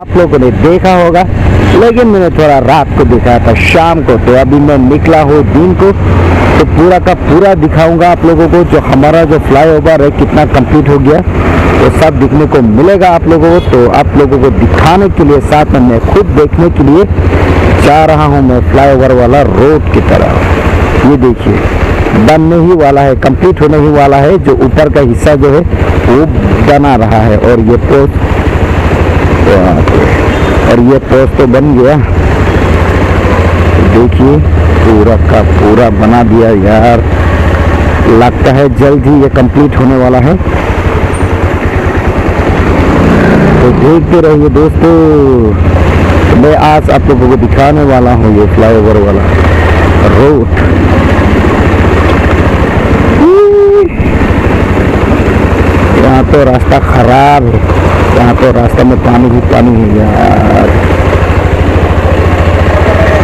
आप लोगों ने देखा होगा, लेकिन मैंने थोड़ा रात को दिखाया था, शाम को। तो अभी मैं निकला हूँ दिन को, तो पूरा का पूरा दिखाऊंगा आप लोगों को। जो हमारा जो फ्लाईओवर है कितना कंप्लीट हो गया, वो सब दिखने को मिलेगा आप लोगों को। तो आप लोगों को दिखाने के लिए, साथ में मैं खुद देखने के लिए जा रहा हूँ मैं फ्लाईओवर वाला रोड की तरफ। ये देखिए, बनने ही वाला है, कंप्लीट होने ही वाला है। जो ऊपर का हिस्सा जो है वो बना रहा है, और ये पोस्ट तो बन गया। देखिए, पूरा का पूरा बना दिया यार। लगता है जल्द ही ये कंप्लीट होने वाला है। तो देखते रहिए दोस्तों, तो मैं आज आप लोगों को दिखाने वाला हूँ ये फ्लाईओवर वाला रोड। यहाँ तो रास्ता खराब है, यहाँ तो रास्ते में पानी ही पानी है यार।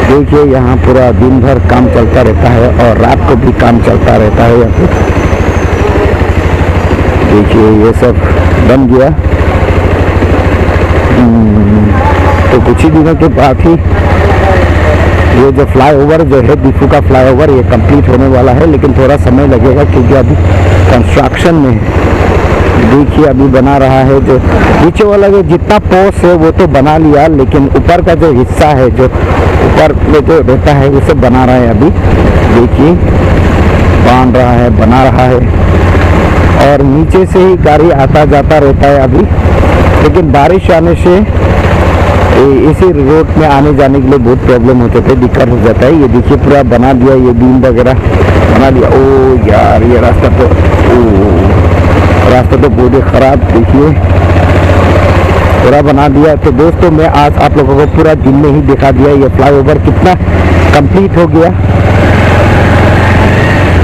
देखिए, यहाँ पूरा दिन भर काम चलता रहता है और रात को भी काम चलता रहता है यहाँ पे। देखिए, ये सब बन गया। तो कुछ ही दिनों के बाद ही ये जो फ्लाईओवर जो है, दीफू का फ्लाईओवर, ये कंप्लीट होने वाला है। लेकिन थोड़ा समय लगेगा क्योंकि अभी कंस्ट्रक्शन में है। देखिए, अभी बना रहा है। जो नीचे वाला जो जितना पोस्ट है वो तो बना लिया, लेकिन ऊपर का जो हिस्सा है, जो ऊपर में जो रहता है, उसे बना रहा है अभी। देखिए, बांध रहा है, बना रहा है। और नीचे से ही गाड़ी आता जाता रहता है अभी। लेकिन बारिश आने से इसी रोड में आने जाने के लिए बहुत प्रॉब्लम होते थे, दिक्कत हो जाता है। ये देखिए, पूरा बना दिया, ये बीम वगैरह बना दिया। ओ यार, ये रास्ता तो बहुत ही खराब। देखिए, पूरा बना दिया। तो दोस्तों, मैं आज आप लोगों को पूरा दिन में ही दिखा दिया ये फ्लाईओवर कितना कंप्लीट हो गया।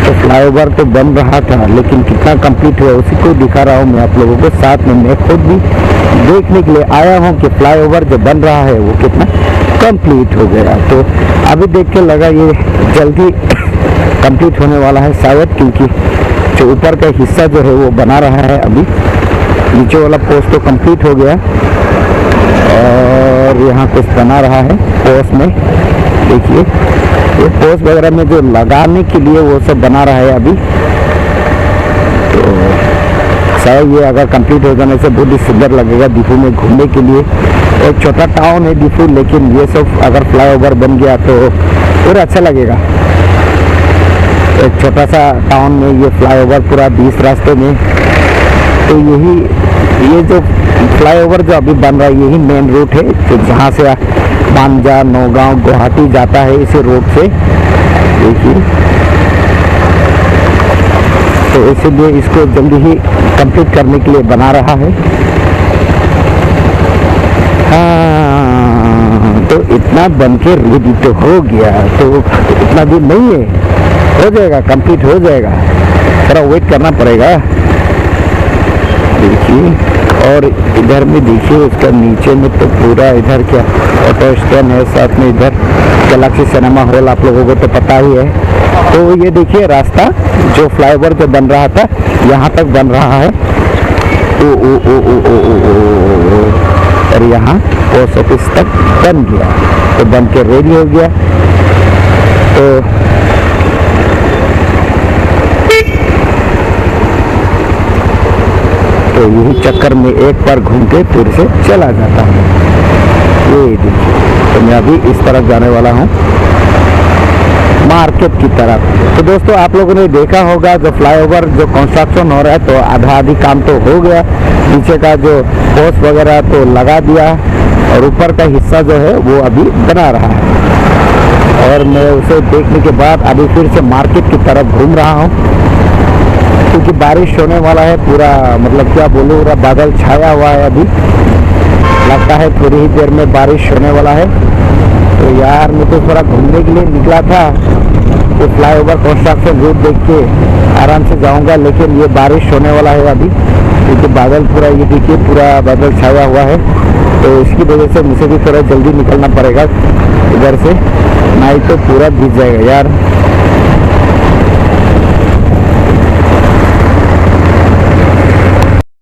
तो फ्लाईओवर तो बन रहा था, लेकिन कितना कंप्लीट हुआ उसी को दिखा रहा हूँ मैं आप लोगों को। साथ में मैं खुद भी देखने के लिए आया हूँ कि फ्लाईओवर जो बन रहा है वो कितना कंप्लीट हो गया। तो अभी देख के लगा ये जल्दी कंप्लीट होने वाला है शायद, क्योंकि जो ऊपर का हिस्सा जो है वो बना रहा है अभी। नीचे वाला पोस्ट तो कंप्लीट हो गया, और यहाँ कुछ बना रहा है पोस्ट में। देखिए, ये पोस्ट वगैरह में जो लगाने के लिए वो सब बना रहा है अभी। तो शायद ये अगर कंप्लीट हो जाने से बहुत ही सुंदर लगेगा दीफू में घूमने के लिए। एक छोटा टाउन है दीफू, लेकिन ये सब अगर फ्लाईओवर बन गया तो और अच्छा लगेगा। एक छोटा सा टाउन में ये फ्लाईओवर पूरा 20 रास्ते में। तो ये जो फ्लाईओवर जो अभी बन रहा है, यही मेन रूट है, तो जहाँ से मांझा, नौगांव, गुवाहाटी जाता है इसी रोड से। देखिए, तो इसीलिए इसको जल्दी ही कंप्लीट करने के लिए बना रहा है। हाँ, तो इतना बन के रेडी तो हो गया, तो इतना दिन नहीं है, हो जाएगा, कंप्लीट हो जाएगा। थोड़ा वेट करना पड़ेगा। देखिए, और इधर में देखिए, उसका नीचे में तो पूरा इधर क्या ऑटो स्टैंड है, साथ में इधर गैलेक्सी सिनेमा हॉल, आप लोगों को तो पता ही है। तो ये देखिए, रास्ता जो फ्लाईओवर जो बन रहा था यहाँ तक बन रहा है। ओ ओ ओ ओ ओ ओ ओ, और यहाँ पोस्ट ऑफिस तक बन गया, तो बन के रेडी हो गया। तो यही चक्कर में एक बार घूम के फिर से चला जाता हूँ। ये देखिए, तो मैं अभी इस तरफ जाने वाला हूँ, मार्केट की तरफ। तो दोस्तों, आप लोगों ने देखा होगा जो फ्लाईओवर जो कंस्ट्रक्शन हो रहा है, तो आधा आधी काम तो हो गया। नीचे का जो पोस्ट वगैरह तो लगा दिया, और ऊपर का हिस्सा जो है वो अभी बना रहा है। और मैं उसे देखने के बाद अभी फिर से मार्केट की तरफ घूम रहा हूँ, क्योंकि बारिश होने वाला है। पूरा मतलब क्या बोलूँ, पूरा बादल छाया हुआ है अभी। लगता है थोड़ी ही देर में बारिश होने वाला है। तो यार, मैं तो थोड़ा घूमने के लिए निकला था, तो फ्लाईओवर कंस्ट्रक्शन रोड देख के आराम से जाऊंगा, लेकिन ये बारिश होने वाला है अभी, क्योंकि बादल पूरा, ये देखिए, पूरा बादल छाया हुआ है। तो इसकी वजह से मुझे भी थोड़ा जल्दी निकलना पड़ेगा इधर से, नहीं तो पूरा भीग जाएगा यार।